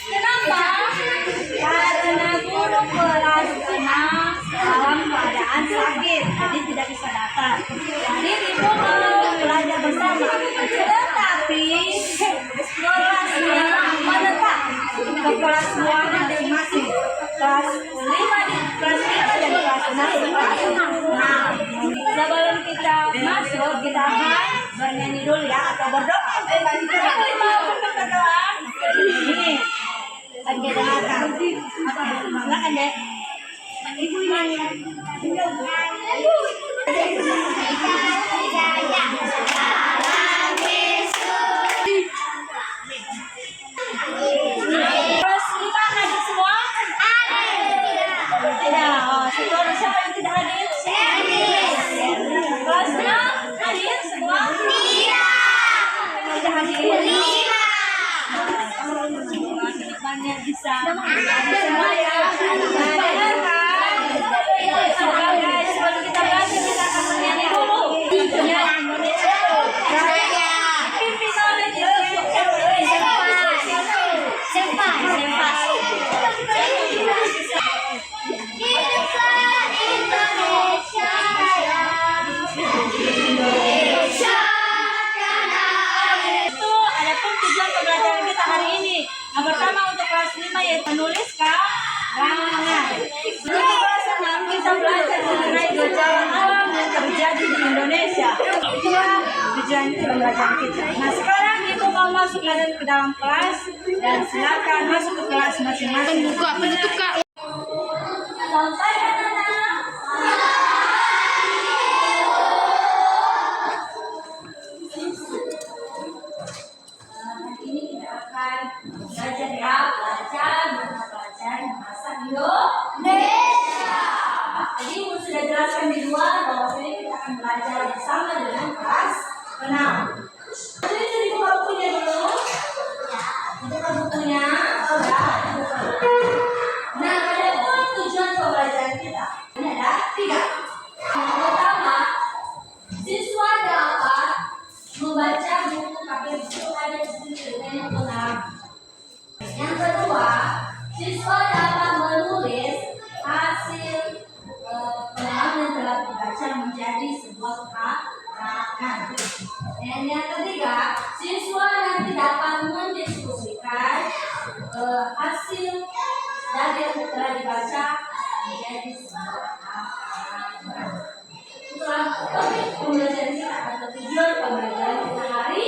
Kenapa? Karena guru kelas 6 dalam keadaan sakit, jadi tidak bisa datang. Jadi ibu mau belajar bersama, tetapi kelasnya menetap ke kelas 2 masing-masing. Kelas 5 di kelas 5 dan kelas 6 di kelas 6. Nah, sebelum kita masuk, kita akan bernyanyi dulu ya, atau berdoa. Berdoa. Ini, oke, dengarkan. Silakan deh. Ibu ini. Kelas 5 hadir semua? Tidak. Oh, siapa yang tidak hadir? Kelas 6 hadir semua? Tidak hadir. Banyak bisa semua ya. Guys, kalau kita belajar kita akan menyanyi dulu. Menyanyi Indonesia. Yang pertama untuk kelas 5 yaitu menulis karangan. Untuk kelas 6 kita belajar mengenai gejala alam yang terjadi di Indonesia. Itulah tujuan pembelajaran kita. Nah, sekarang ibu mau masuk ke dalam kelas dan silakan masuk ke kelas masing-masing. Buka penutup kak. Sampai anak-anak. Belajar ya, belajar bahasa Indonesia. Jadi ibu sudah jelaskan di luar bahwa ini kita akan belajar bersama dengan kelas 6. Jadi buka bukunya dulu. Buka bukunya. Nah, ada pun tujuan pembelajaran kita. Ini ada 3. Yang pertama, siswa dapat membaca buku pakai buku ada di sini dengan pengarang. Yang kedua, siswa dapat menulis hasil pengalaman yang telah dibaca menjadi sebuah karangan. Dan yang ketiga, siswa nanti dapat mendiskusikan hasil dari yang telah dibaca menjadi sebuah karangan. Itulah topik pembelajaran kita atau tujuan pembelajaran kita hari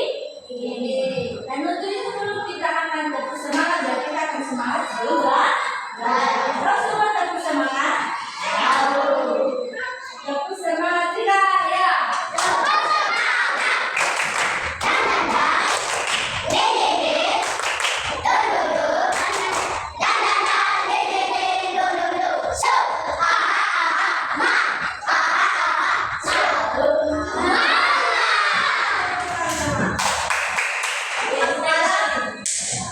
ini. Dan untuk itu dulu kita akan tetap semangat dan kita akan semangat juga. Terus semua tetap semangat. Tetap semangat tidak ya.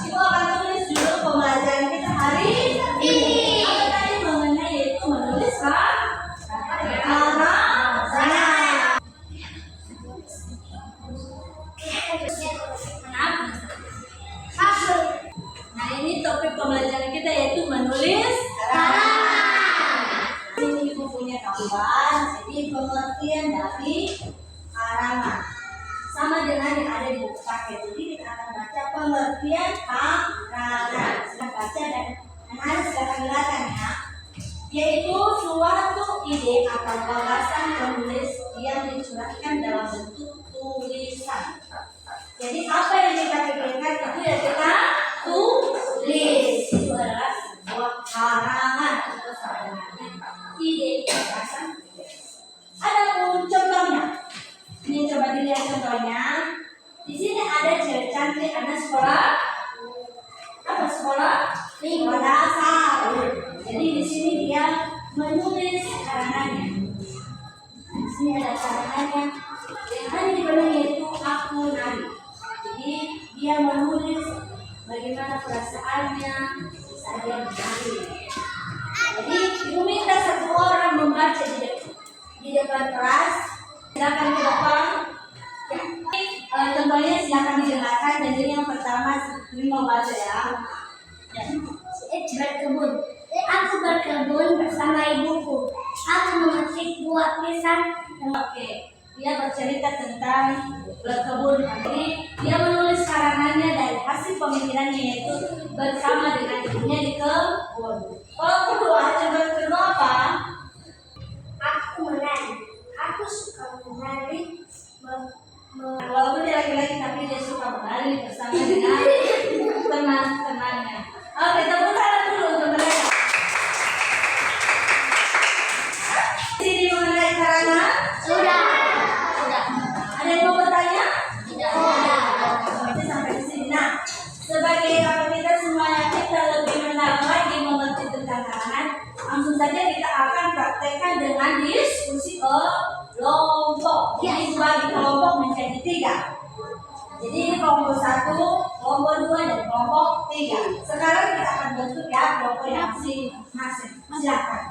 Ibu akan tulis dulu pembelajaran kita hari ini. Apa tadi mengenai yaitu menulis karangan. Nah, ini topik pembelajaran kita yaitu menulis karangan. Ini ibu punya gambar, jadi pengertian dari karangan sama dengan yang ada di buku paket. Jadi kita akan baca pengertian karangan. Kita baca dan anak silakan dengarkan ya. Yaitu suatu ide atau gagasan penulis yang dicurahkan dalam bentuk tulisan. Jadi apa yang kita pikirkan itu ya kita tulis. Itu adalah sebuah karangan atau sebenarnya ide gagasan. Adapun contohnya. Ini coba dilihat contohnya. Di sini ada cewek cantik, anak sekolah. Apa sekolah? Sekolah dasar. Jadi di sini dia menulis karangannya. Di sini ada karangannya. Yang ada di bawah yaitu aku nari. Jadi dia menulis bagaimana perasaannya saat dia menari. Jadi ibu minta satu orang membaca di depan kelas. Silakan ke depan. Ya. Contohnya silakan didengarkan. Dan jadi yang pertama pertama mau baca ya. Berkebun. Aku berkebun bersama ibuku. Aku memetik buah pisang. Oke, dia bercerita tentang berkebun. Jadi dia menulis karangannya dari hasil pemikirannya, yaitu bersama dengan ibunya di kebun. Kalau kedua, coba kedua apa? Aku menari. Aku suka menari. Walaupun dia laki-laki tapi dia suka menari bersama dengan teman-temannya. Oke, tepuk tangan dulu untuk mereka. Sini mengenai karangan? Sudah. Ada yang mau bertanya? Tidak. Itu sampai di sini. Nah, sebagai apa kita semuanya kita lebih mendalam lagi mengerti tentang karangan, langsung saja kita akan praktekkan dengan diskusi kelompok. Jadi bagi kelompok menjadi 3. Jadi ini kelompok 1, kelompok 2, dan kelompok 3. Sekarang kita akan bentuk ya kelompok yang masing-masing. Silakan.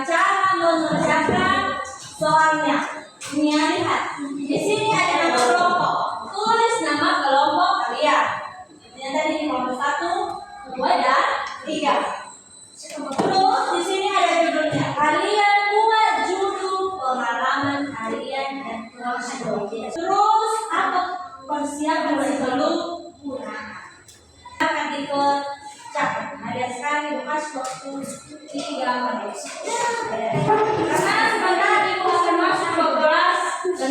Cara mengerjakan soalnya. Ini lihat. Di sini ada nama kelompok. Tulis nama kelompok kalian. Yang tadi di kelompok 1, 2, dan 3. Terus di sini ada judulnya. Kalian buat judul pengalaman kalian dan kelompok. Terus apa persiapan sebelum ulangan? Akan dikerjakan. Ada sekali bekas waktu 3 menit. Karena sebentar ibu akan masuk ke kelas 6.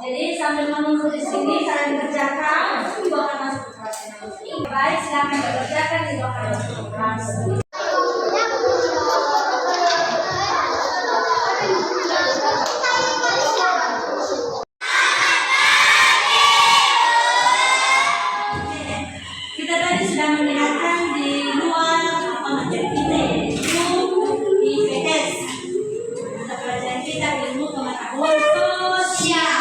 Jadi sambil menunggu di sini kalian kerjakan, ibu akan masuk ke kelas 6. Baik, silakan dikerjakan, ibu akan masuk ke kelas. Kita tadi sudah melihatkan di luar pengajian kita, yaitu IPS. Mata pelajaran kita ilmu pengetahuan sosial.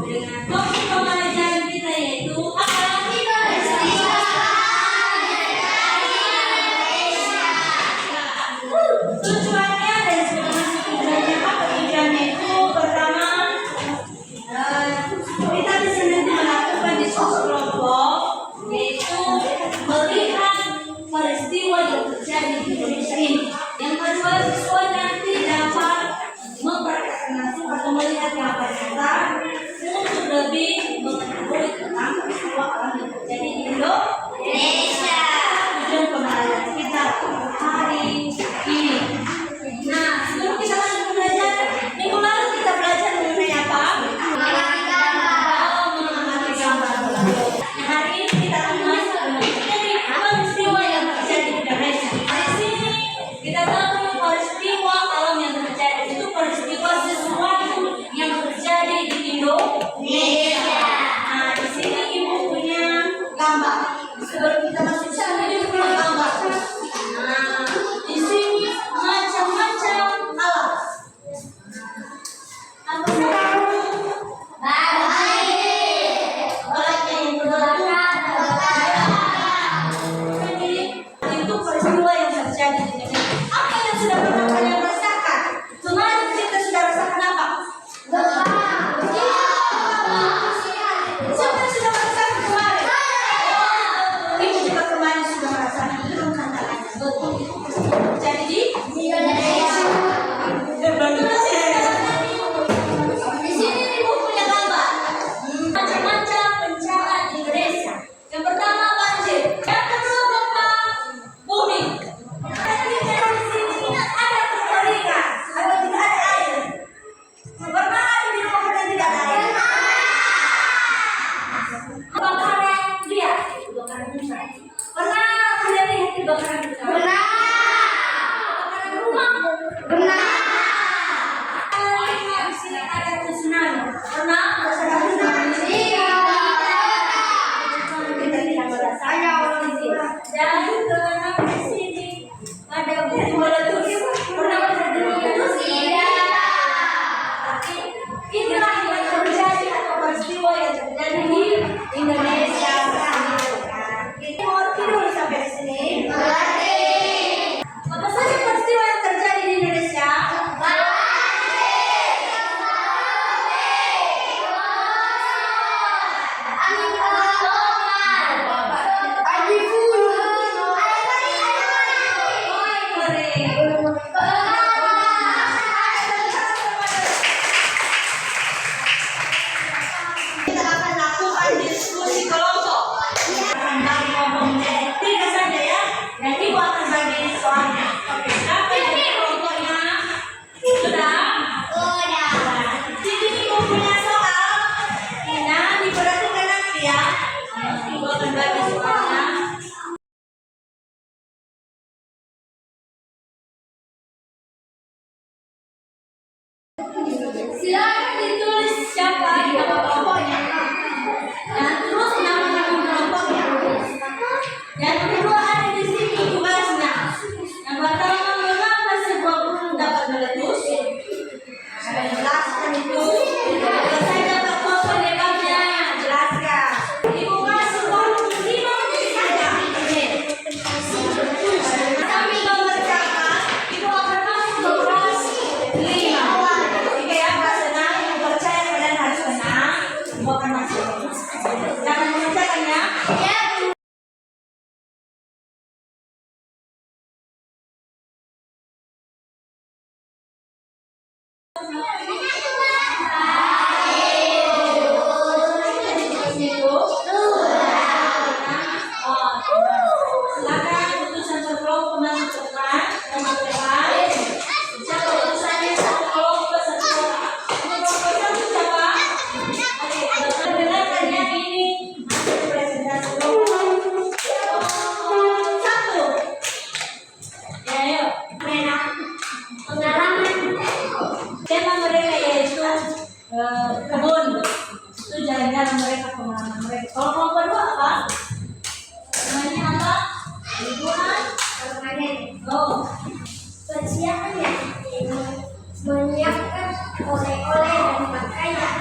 Dengan topik pembelajaran kita yaitu apa? Kita akan lakukan diskusi kelompok. Akan bagi kelompoknya 3 saja ya. Dan ibu akan bagi soalnya. Oke, siapa yang di kelompoknya? Sudah? Jadi ibu punya soal. Ina, diperhatikan nanti ya. Ibu akan bagi soalnya. Silakan ditulis siapa nama kelompoknya. Dan terus nama kelompoknya. Yang kedua ada di sini tugasnya. Yang pertama, mengapa sebuah gunung dapat meletus? Saya jelaskan itu. Saya dapat foto lebabnya, jelaskan. Ibu kasih waktu 5 menit saja. Sambil mengerjakan, ibu akan masuk ke kelas 5. Oke ya, Pak senang, ibu percaya kalian harus tenang. Ibu akan masuk. Jangan mengerjakan ya. Silakan utusan berkelompok masuk ke depan. Siapa utusannya? Satu kelompok, satu orang. Kelompok satu siapa? Oke, dengarkan ya ini hasil presentasi kelompok. Satu. Ya, ayo. Pengalaman. Tema mereka yaitu kebun. Itu jalan-jalan mereka, pengalaman mereka. Kalau kelompok 2 apa? Namanya apa? Liburan. Oh, Persiapan ya, menyiapkan oleh-oleh dan pakaian.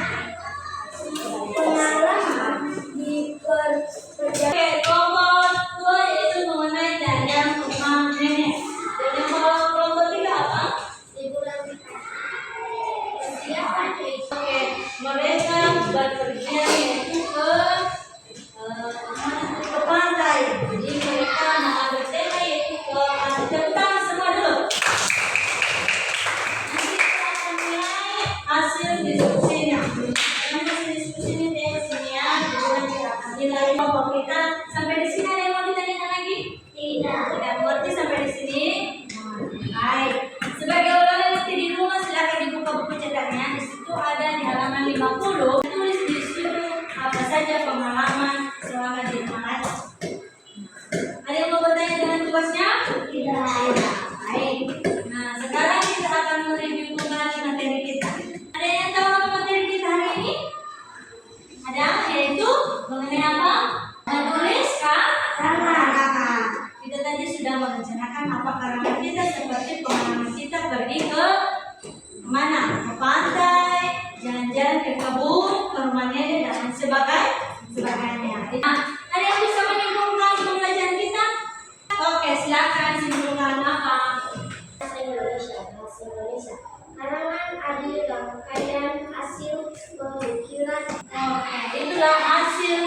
Pengalaman di perjalanan. oke. Kelompok 2 yaitu mengenai jalan rumah nenek. Dan yang kelompok 3 apa? Liburan. Persiapan yaitu Oke, mereka berpergian yaitu ke pantai. Jadi mereka nama bertema yaitu ke pantai. Tepuk tangan semua dulu. Nanti kita akan mulai hasil diskusinya. Dengan hasil diskusinya dari sini ya. Kemudian kita akan nilai kelompok kita. Sampai di sini ada yang mau ditanyakan lagi? tidak. Tidak mengerti sampai di sini? Baik. Sebagai oleh-oleh nanti di rumah silakan dibuka buku cetaknya. Di situ ada di halaman 50. Tulis di situ apa saja pengalaman selama di rumah. Ada yang mau bertanya dengan tugasnya? Tidak. Baik. Nah, sekarang kita akan mereview kembali materi kita. Ada yang tahu apa materi kita hari ini? Ada, yaitu mengenai apa? Menulis karangan. Kita tadi sudah merencanakan apa karangan kita seperti pengalaman kita pergi ke mana? Ke pantai, jalan-jalan ke kebun, ke rumah nenek dan sebagainya. Nah, ada yang bisa menyimpulkan pembelajaran kita? Oke, silakan simpulkan apa? Bahasa Indonesia. Karangan adil rangkaian hasil pemikiran. Oke, itulah hasil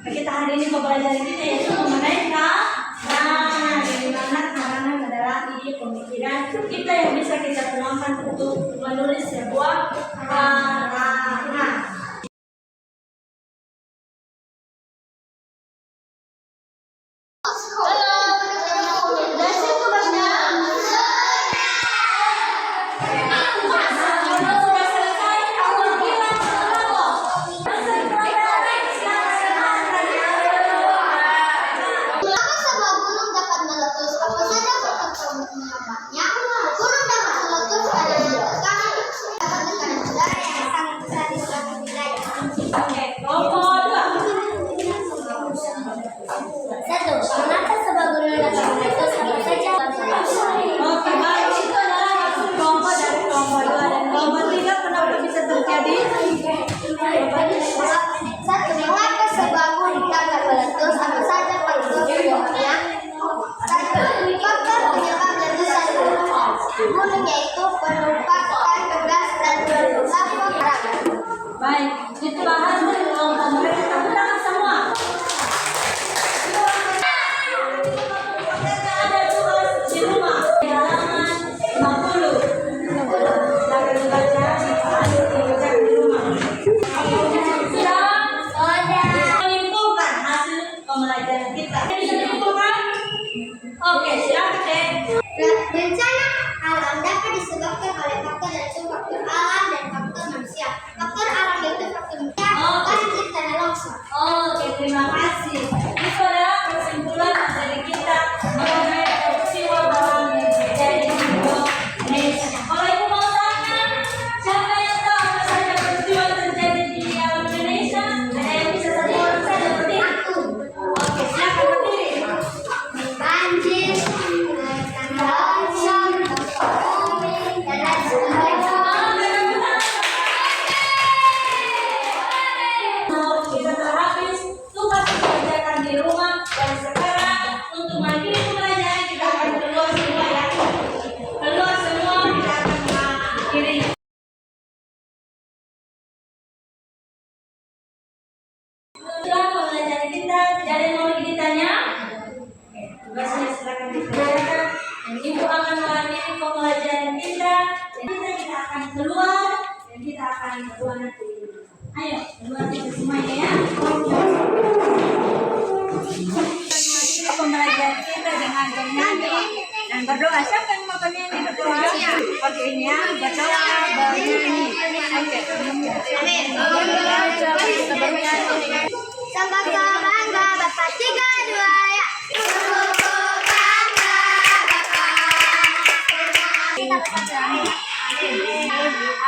kita hari ini pembelajaran kita yaitu mengenai karangan. Di mana karangan adalah ide pemikiran kita yang bisa kita tuangkan untuk menulis sebuah karangan. Mengapa sebuah gunung dapat meletus? Apa saja faktor penyebabnya? Gunung dapat meletus karena tekanan udara yang sangat besar di suatu wilayah. Oke, kelompok 2. Satu, mengapa Dan Ibu akan menghadiri pembelajaran kita. Dan kita akan keluar dan kita akan berdoa nanti. Ayo, keluar kita semuanya ya. Pembelajaran kita dengan bernyanyi dan berdoa. Siapa yang mau bernyanyi berdoa? Oke ini ya, berdoa bernyanyi. Amin. Sembah bangga Bapak 3, 2 ya.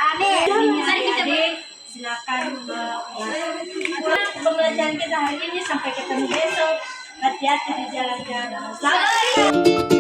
Amin. Adik, silakan pembelajaran kita hari ini, sampai ketemu besok. Hati-hati di jalan-jalan. Selamat.